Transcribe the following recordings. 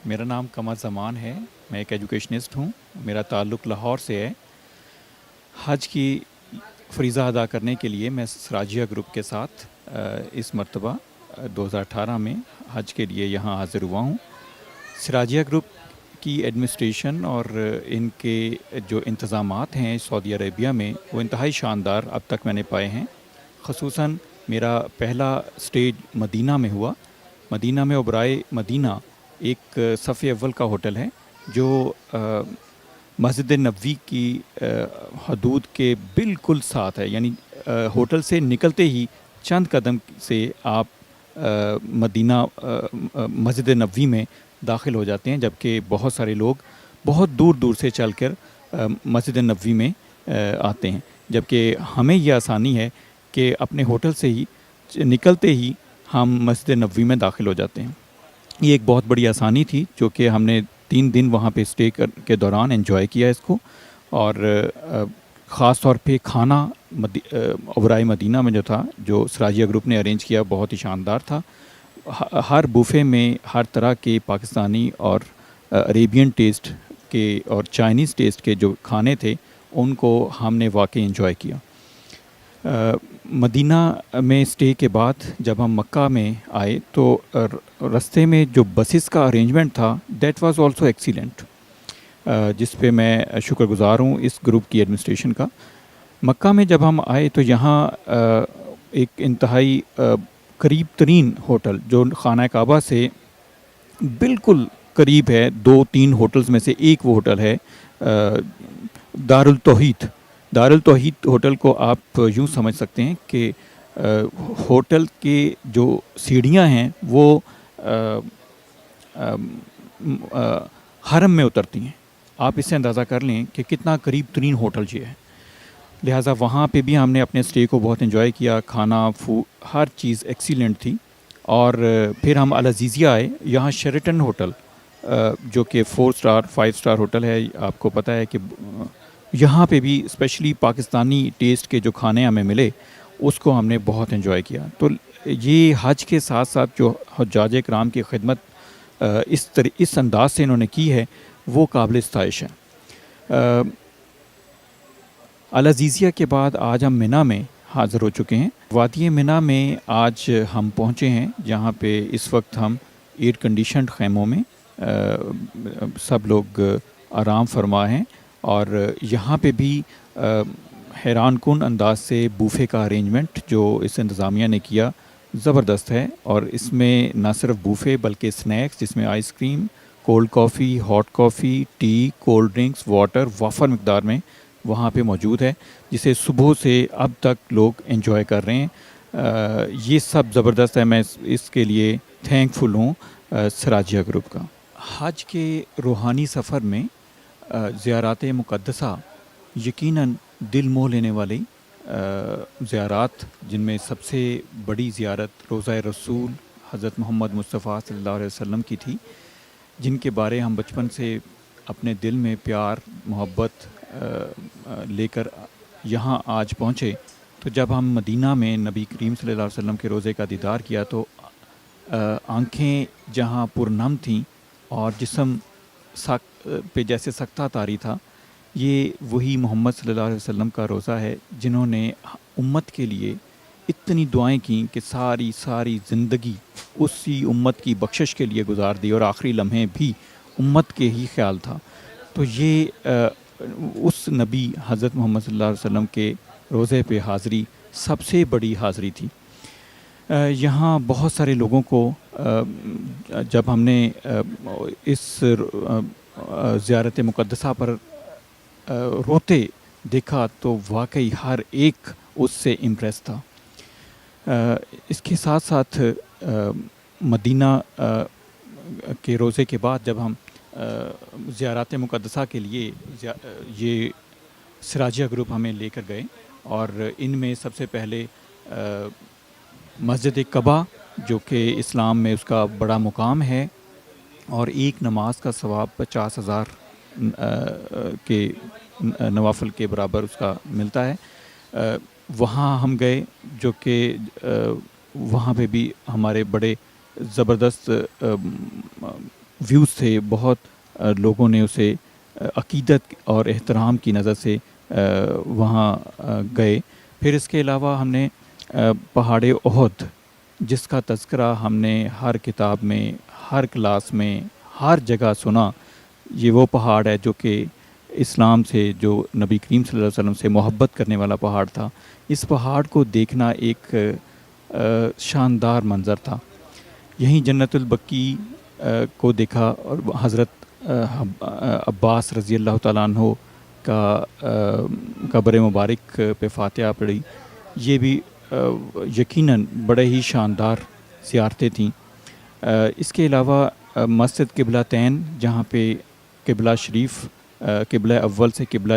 میرا نام قمر زمان ہے، میں ایک ایجوکیشنسٹ ہوں، میرا تعلق لاہور سے ہے۔ حج کی فریضہ ادا کرنے کے لیے میں سراجیہ گروپ کے ساتھ اس مرتبہ 2018 میں حج کے لیے یہاں حاضر ہوا ہوں۔ سراجیہ گروپ کی ایڈمنسٹریشن اور ان کے جو انتظامات ہیں سعودی عربیہ میں وہ انتہائی شاندار اب تک میں نے پائے ہیں۔ خصوصاً میرا پہلا سٹیج مدینہ میں ہوا۔ مدینہ میں اوبرائے مدینہ ایک صف اول کا ہوٹل ہے جو مسجد نبوی کی حدود کے بالکل ساتھ ہے، یعنی ہوٹل سے نکلتے ہی چند قدم سے آپ مدینہ مسجد نبوی میں داخل ہو جاتے ہیں، جبکہ بہت سارے لوگ بہت دور دور سے چل کر مسجد نبوی میں آتے ہیں، جبکہ ہمیں یہ آسانی ہے کہ اپنے ہوٹل سے ہی نکلتے ہی ہم مسجد نبوی میں داخل ہو جاتے ہیں۔ یہ ایک بہت بڑی آسانی تھی جو کہ ہم نے 3 دن وہاں پہ اسٹے کے دوران انجوائے کیا اس کو، اور خاص طور پہ کھانا اوبرائے مدینہ میں جو تھا، جو سراجیہ گروپ نے ارینج کیا، بہت ہی شاندار تھا۔ ہر بوفے میں ہر طرح کے پاکستانی اور عریبین ٹیسٹ کے اور چائنیز ٹیسٹ کے جو کھانے تھے ان کو ہم نے واقعی انجوائے کیا۔ مدینہ میں اسٹے کے بعد جب ہم مکہ میں آئے تو رستے میں جو بسز کا ارینجمنٹ تھا دیٹ واز آلسو ایکسیلنٹ، جس پہ میں شکر گزار ہوں اس گروپ کی ایڈمنسٹریشن کا۔ مکہ میں جب ہم آئے تو یہاں ایک انتہائی قریب ترین ہوٹل جو خانہ کعبہ سے بالکل قریب ہے، 2-3 ہوٹلز میں سے ایک وہ ہوٹل ہے دارالتوحید۔ دارالتوحید ہوٹل کو آپ یوں سمجھ سکتے ہیں کہ ہوٹل کے جو سیڑھیاں ہیں وہ حرم میں اترتی ہیں۔ آپ اس سے اندازہ کر لیں کہ کتنا قریب ترین ہوٹل یہ ہے۔ لہٰذا وہاں پہ بھی ہم نے اپنے اسٹے کو بہت انجوائے کیا، کھانا ہر چیز ایکسیلنٹ تھی۔ اور پھر ہم العزیزیہ آئے، یہاں شیرٹن ہوٹل جو کہ 4 اسٹار 5 اسٹار ہوٹل ہے، آپ کو پتہ ہے کہ یہاں پہ بھی اسپیشلی پاکستانی ٹیسٹ کے جو کھانے ہمیں ملے اس کو ہم نے بہت انجوائے کیا۔ تو یہ حج کے ساتھ ساتھ جو حجاج کرام کی خدمت اس انداز سے انہوں نے کی ہے وہ قابل ستائش ہے۔ العزیزیہ کے بعد آج ہم منی میں حاضر ہو چکے ہیں۔ وادی منی میں آج ہم پہنچے ہیں، جہاں پہ اس وقت ہم ایئر کنڈیشنڈ خیموں میں سب لوگ آرام فرما ہیں، اور یہاں پہ بھی حیران کن انداز سے بوفے کا ارینجمنٹ جو اس انتظامیہ نے کیا زبردست ہے۔ اور اس میں نہ صرف بوفے بلکہ سنیکس جس میں ice cream, cold coffee, hot coffee, tea, cold drinks, water وافر مقدار میں وہاں پہ موجود ہے، جسے صبح سے اب تک لوگ انجوائے کر رہے ہیں۔ یہ سب زبردست ہے، میں اس کے لیے تھینک فل ہوں سراجیہ گروپ کا۔ حج کے روحانی سفر میں زیارات مقدسہ یقیناً دل موہ لینے والی زیارات، جن میں سب سے بڑی زیارت روضہ رسول حضرت محمد مصطفیٰ صلی اللہ علیہ وسلم کی تھی، جن کے بارے ہم بچپن سے اپنے دل میں پیار محبت لے کر یہاں آج پہنچے۔ تو جب ہم مدینہ میں نبی کریم صلی اللہ علیہ وسلم کے روضے کا دیدار کیا تو آنکھیں جہاں پرنم تھیں اور جسم پہ جیسے سکتہ طاری تھا، یہ وہی محمد صلی اللہ علیہ وسلم کا روضہ ہے جنہوں نے امت کے لیے اتنی دعائیں کیں کہ ساری زندگی اسی امت کی بخشش کے لیے گزار دی، اور آخری لمحے بھی امت کے ہی خیال تھا۔ تو یہ اس نبی حضرت محمد صلی اللہ علیہ وسلم کے روضے پہ حاضری سب سے بڑی حاضری تھی۔ یہاں بہت سارے لوگوں کو جب ہم نے اس زیارت مقدسہ پر روتے دیکھا تو واقعی ہر ایک اس سے امپریس تھا۔ اس کے ساتھ ساتھ مدینہ کے روزے کے بعد جب ہم زیارات مقدسہ کے لیے یہ سراجیہ گروپ ہمیں لے کر گئے، اور ان میں سب سے پہلے مسجد قباء جو کہ اسلام میں اس کا بڑا مقام ہے، اور ایک نماز کا ثواب 50,000 کے نوافل کے برابر اس کا ملتا ہے۔ وہاں ہم گئے، جو کہ وہاں پہ بھی ہمارے بڑے زبردست ویوز تھے، بہت لوگوں نے اسے عقیدت اور احترام کی نظر سے وہاں گئے۔ پھر اس کے علاوہ ہم نے پہاڑ احد، جس کا تذکرہ ہم نے ہر کتاب میں، ہر کلاس میں، ہر جگہ سنا۔ یہ وہ پہاڑ ہے جو کہ اسلام سے، جو نبی کریم صلی اللہ علیہ وسلم سے محبت کرنے والا پہاڑ تھا۔ اس پہاڑ کو دیکھنا ایک شاندار منظر تھا۔ یہیں جنت البقیع کو دیکھا اور حضرت عباس رضی اللہ تعالیٰ عنہ کا قبر مبارک پہ فاتحہ پڑھی۔ یہ بھی یقیناً بڑے ہی شاندار زیارتیں تھیں۔ اس کے علاوہ مسجد قبلہ تین، جہاں پہ قبلہ شریف، قبلہ اول سے قبلہ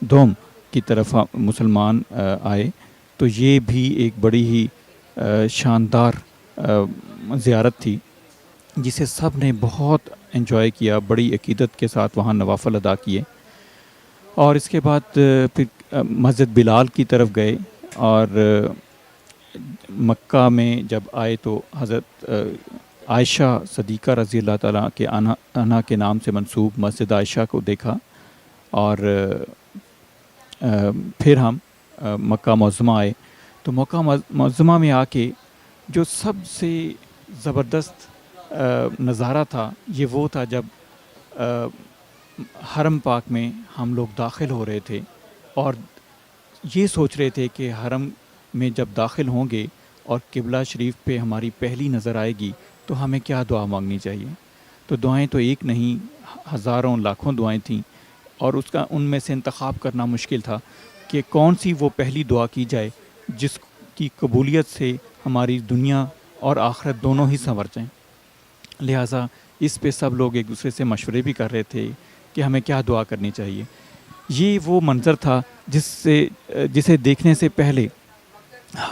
دوم کی طرف مسلمان آئے، تو یہ بھی ایک بڑی ہی شاندار زیارت تھی، جسے سب نے بہت انجوائے کیا، بڑی عقیدت کے ساتھ وہاں نوافل ادا کیے۔ اور اس کے بعد پھر مسجد بلال کی طرف گئے، اور مکہ میں جب آئے تو حضرت عائشہ صدیقہ رضی اللہ تعالیٰ کے عنہا کے نام سے منسوب مسجد عائشہ کو دیکھا۔ اور پھر ہم مکہ معظمہ آئے، تو مکہ معظمہ میں آ کے جو سب سے زبردست نظارہ تھا، یہ وہ تھا جب حرم پاک میں ہم لوگ داخل ہو رہے تھے، اور یہ سوچ رہے تھے کہ حرم میں جب داخل ہوں گے اور قبلہ شریف پہ ہماری پہلی نظر آئے گی تو ہمیں کیا دعا مانگنی چاہیے۔ تو دعائیں تو ایک نہیں، ہزاروں لاکھوں دعائیں تھیں، اور ان میں سے انتخاب کرنا مشکل تھا کہ کون سی وہ پہلی دعا کی جائے جس کی قبولیت سے ہماری دنیا اور آخرت دونوں ہی سنور جائیں۔ لہٰذا اس پہ سب لوگ ایک دوسرے سے مشورے بھی کر رہے تھے کہ ہمیں کیا دعا کرنی چاہیے۔ یہ وہ منظر تھا جسے دیکھنے سے پہلے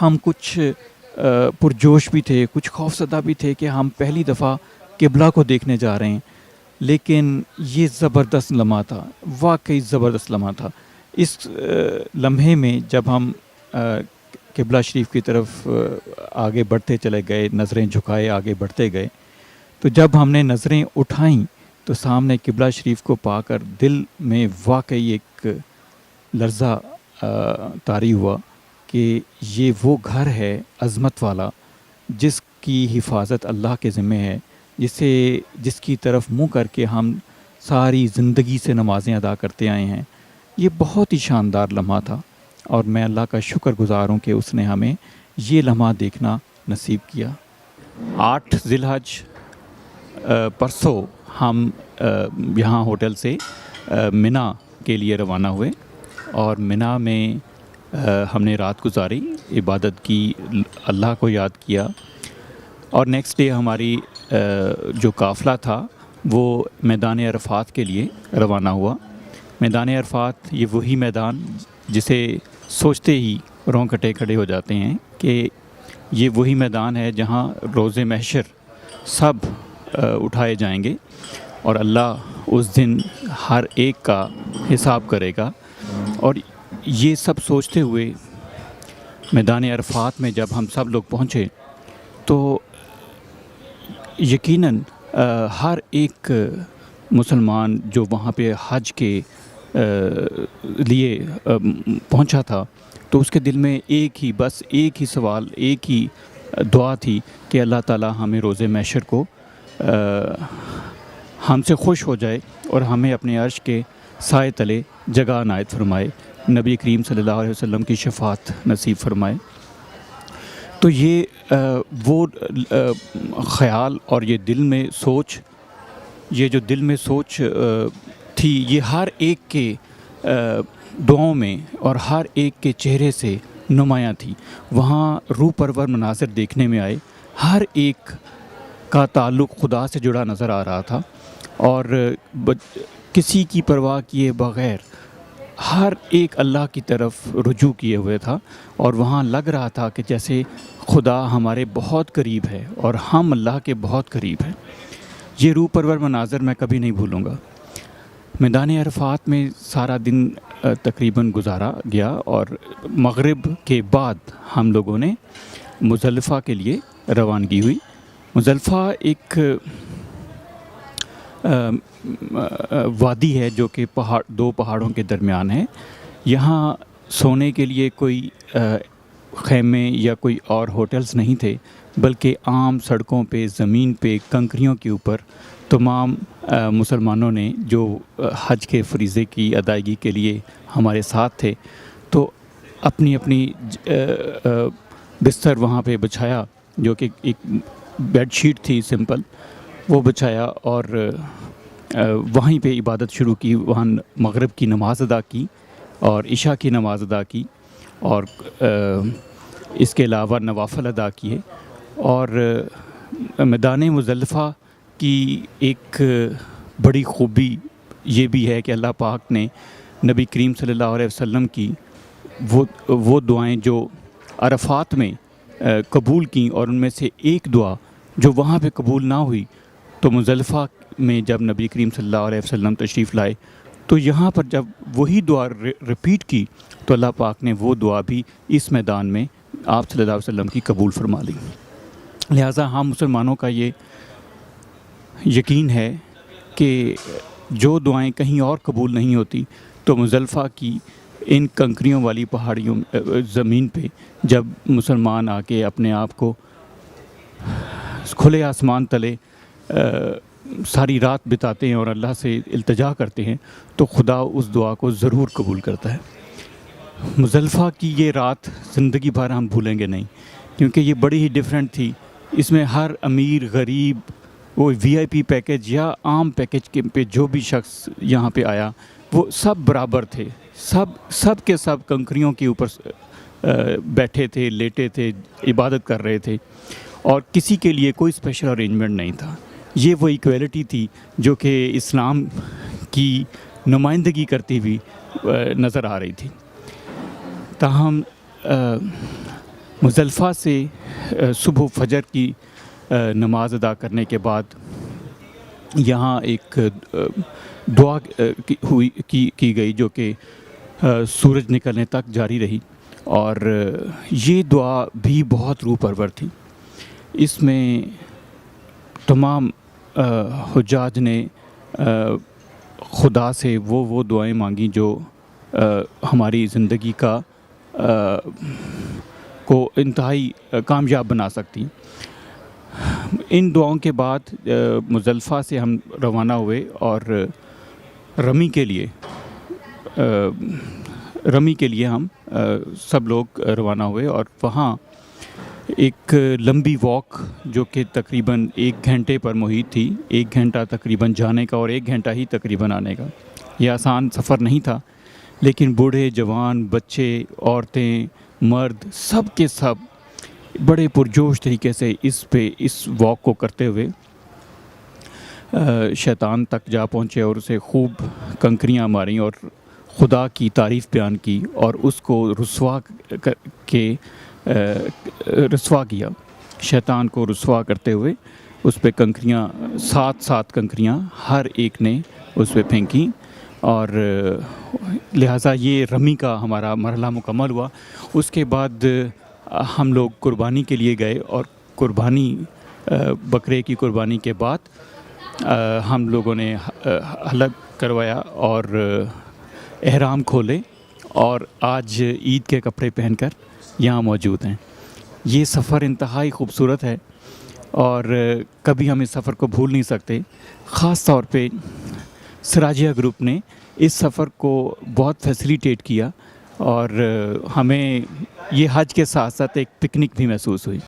ہم کچھ پرجوش بھی تھے، کچھ خوفزدہ بھی تھے کہ ہم پہلی دفعہ قبلہ کو دیکھنے جا رہے ہیں، لیکن یہ زبردست لمحہ تھا، واقعی زبردست لمحہ تھا۔ اس لمحے میں جب ہم قبلہ شریف کی طرف آگے بڑھتے چلے گئے، نظریں جھکائے آگے بڑھتے گئے، تو جب ہم نے نظریں اٹھائیں تو سامنے قبلہ شریف کو پا کر دل میں واقعی ایک لرزہ طاری ہوا کہ یہ وہ گھر ہے عظمت والا جس کی حفاظت اللہ کے ذمہ ہے، جس کی طرف منہ کر کے ہم ساری زندگی سے نمازیں ادا کرتے آئے ہیں۔ یہ بہت ہی شاندار لمحہ تھا، اور میں اللہ کا شکر گزار ہوں کہ اس نے ہمیں یہ لمحہ دیکھنا نصیب کیا۔ 8 ذی الحج پرسوں ہم یہاں ہوٹل سے منا کے لیے روانہ ہوئے، اور منا میں ہم نے رات گزاری، عبادت کی، اللہ کو یاد کیا، اور نیکسٹ ڈے ہماری جو قافلہ تھا وہ میدان عرفات کے لیے روانہ ہوا۔ میدان عرفات یہ وہی میدان جسے سوچتے ہی رونگٹے کھڑے ہو جاتے ہیں کہ یہ وہی میدان ہے جہاں روز محشر سب اٹھائے جائیں گے، اور اللہ اس دن ہر ایک کا حساب کرے گا۔ اور یہ سب سوچتے ہوئے میدان عرفات میں جب ہم سب لوگ پہنچے تو یقیناً ہر ایک مسلمان جو وہاں پہ حج کے لیے پہنچا تھا، تو اس کے دل میں بس ایک ہی سوال، ایک ہی دعا تھی کہ اللہ تعالیٰ ہمیں روز محشر کو ہم سے خوش ہو جائے اور ہمیں اپنے عرش کے سائے تلے جگہ عنایت فرمائے، نبی کریم صلی اللہ علیہ وسلم کی شفاعت نصیب فرمائے۔ تو یہ وہ خیال اور یہ دل میں سوچ، یہ جو دل میں سوچ تھی، یہ ہر ایک کے دعاؤں میں اور ہر ایک کے چہرے سے نمایاں تھی۔ وہاں روح پرور مناظر دیکھنے میں آئے، ہر ایک کا تعلق خدا سے جڑا نظر آ رہا تھا، اور کسی کی پرواہ کیے بغیر ہر ایک اللہ کی طرف رجوع کیے ہوئے تھا، اور وہاں لگ رہا تھا کہ جیسے خدا ہمارے بہت قریب ہے اور ہم اللہ کے بہت قریب ہیں۔ یہ روح پرور مناظر میں کبھی نہیں بھولوں گا۔ میدان عرفات میں سارا دن تقریباً گزارا گیا، اور مغرب کے بعد ہم لوگوں نے مزدلفہ کے لیے روانگی ہوئی۔ مزدلفہ ایک وادی ہے جو کہ دو پہاڑوں کے درمیان ہے. یہاں سونے کے لیے کوئی خیمے یا کوئی اور ہوٹلز نہیں تھے، بلکہ عام سڑکوں پہ، زمین پہ، کنکریوں کے اوپر تمام مسلمانوں نے جو حج کے فریضے کی ادائیگی کے لیے ہمارے ساتھ تھے، تو اپنی اپنی بستر وہاں پہ بچھایا، جو کہ ایک بیڈ شیٹ تھی سمپل، وہ بچھایا اور وہیں پہ عبادت شروع کی. وہاں مغرب کی نماز ادا کی اور عشاء کی نماز ادا کی، اور اس کے علاوہ نوافل ادا کیے. اور میدان مزدلفہ کی ایک بڑی خوبی یہ بھی ہے کہ اللہ پاک نے نبی کریم صلی اللہ علیہ وسلم کی وہ دعائیں جو عرفات میں قبول کیں، اور ان میں سے ایک دعا جو وہاں پہ قبول نہ ہوئی، تو مزدلفہ میں جب نبی کریم صلی اللہ علیہ وسلم تشریف لائے تو یہاں پر جب وہی دعا ریپیٹ کی تو اللہ پاک نے وہ دعا بھی اس میدان میں آپ صلی اللہ علیہ وسلم کی قبول فرما لی. لہٰذا ہم مسلمانوں کا یہ یقین ہے کہ جو دعائیں کہیں اور قبول نہیں ہوتی، تو مزدلفہ کی ان کنکریوں والی پہاڑیوں زمین پہ جب مسلمان آ کے اپنے آپ کو کھلے آسمان تلے ساری رات بتاتے ہیں اور اللہ سے التجا کرتے ہیں، تو خدا اس دعا کو ضرور قبول کرتا ہے. مزدلفہ کی یہ رات زندگی بھر ہم بھولیں گے نہیں، کیونکہ یہ بڑی ہی ڈیفرنٹ تھی. اس میں ہر امیر، غریب، وہ وی آئی پی پیکج یا عام پیکج کے پہ جو بھی شخص یہاں پہ آیا وہ سب برابر تھے. سب کے سب کنکریوں کے اوپر بیٹھے تھے، لیٹے تھے، عبادت کر رہے تھے، اور کسی کے لیے کوئی اسپیشل ارینجمنٹ نہیں تھا. یہ وہ ایکویلٹی تھی جو کہ اسلام کی نمائندگی کرتی ہوئی نظر آ رہی تھی. تاہم مزدلفہ سے صبح فجر کی نماز ادا کرنے کے بعد یہاں ایک دعا کی گئی جو کہ سورج نکلنے تک جاری رہی، اور یہ دعا بھی بہت روح پرور تھی. اس میں تمام حجاج نے خدا سے وہ دعائیں مانگی جو ہماری زندگی کو انتہائی کامیاب بنا سکتی. ان دعاؤں کے بعد مزدلفہ سے ہم روانہ ہوئے اور رمی کے لیے ہم سب لوگ روانہ ہوئے، اور وہاں ایک لمبی واک جو کہ تقریباً 1 گھنٹے پر محیط تھی، 1 گھنٹہ تقریباً جانے کا اور 1 گھنٹہ ہی تقریباً آنے کا. یہ آسان سفر نہیں تھا، لیکن بوڑھے، جوان، بچے، عورتیں، مرد، سب کے سب بڑے پرجوش طریقے سے اس واک کو کرتے ہوئے شیطان تک جا پہنچے اور اسے خوب کنکریاں ماریں اور خدا کی تعریف بیان کی، اور اس کو رسوا کیا. شیطان کو رسوا کرتے ہوئے اس پہ کنکریاں 7 کنکریاں ہر ایک نے اس پہ پھینکیں، اور لہٰذا یہ رمی کا ہمارا مرحلہ مکمل ہوا. اس کے بعد ہم لوگ قربانی کے لیے گئے، اور بکرے کی قربانی کے بعد ہم لوگوں نے حلق کروایا اور احرام کھولے، اور آج عید کے کپڑے پہن کر یہاں موجود ہیں. یہ سفر انتہائی خوبصورت ہے اور کبھی ہم اس سفر کو بھول نہیں سکتے. خاص طور پہ سراجیہ گروپ نے اس سفر کو بہت فیسیلیٹیٹ کیا، اور ہمیں یہ حج کے ساتھ ساتھ ایک پکنک بھی محسوس ہوئی.